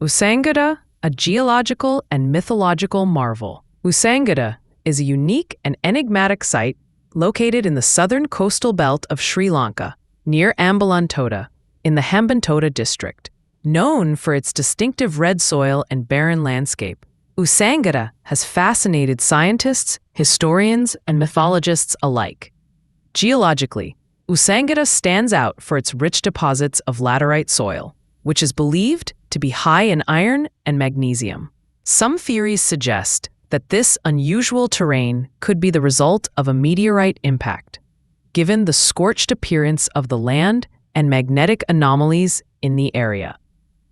Ussangoda, a geological and mythological marvel. Ussangoda is a unique and enigmatic site located in the southern coastal belt of Sri Lanka, near Ambalantota, in the Hambantota District. Known for its distinctive red soil and barren landscape, Ussangoda has fascinated scientists, historians, and mythologists alike. Geologically, Ussangoda stands out for its rich deposits of laterite soil, which is believed to be high in iron and magnesium. Some theories suggest that this unusual terrain could be the result of a meteorite impact, given the scorched appearance of the land and magnetic anomalies in the area.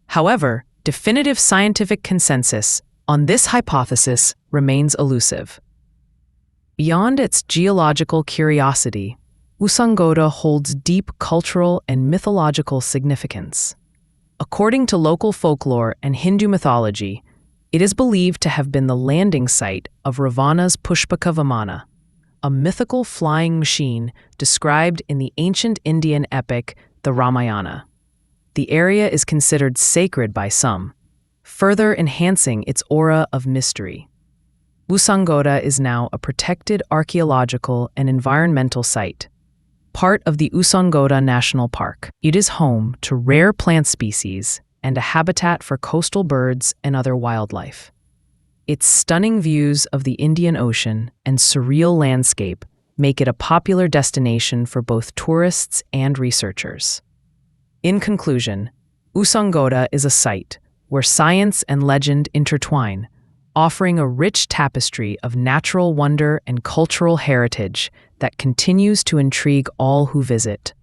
However, definitive scientific consensus on this hypothesis remains elusive. Beyond its geological curiosity, Ussangoda holds deep cultural and mythological significance. According to local folklore and Hindu mythology, it is believed to have been the landing site of Ravana's Pushpaka Vimana, a mythical flying machine described in the ancient Indian epic, the Ramayana. The area is considered sacred by some, further enhancing its aura of mystery. Ussangoda is now a protected archaeological and environmental site, part of the Ussangoda National Park. It is home to rare plant species and a habitat for coastal birds and other wildlife. Its stunning views of the Indian Ocean and surreal landscape make it a popular destination for both tourists and researchers. In conclusion, Ussangoda is a site where science and legend intertwine, offering a rich tapestry of natural wonder and cultural heritage that continues to intrigue all who visit.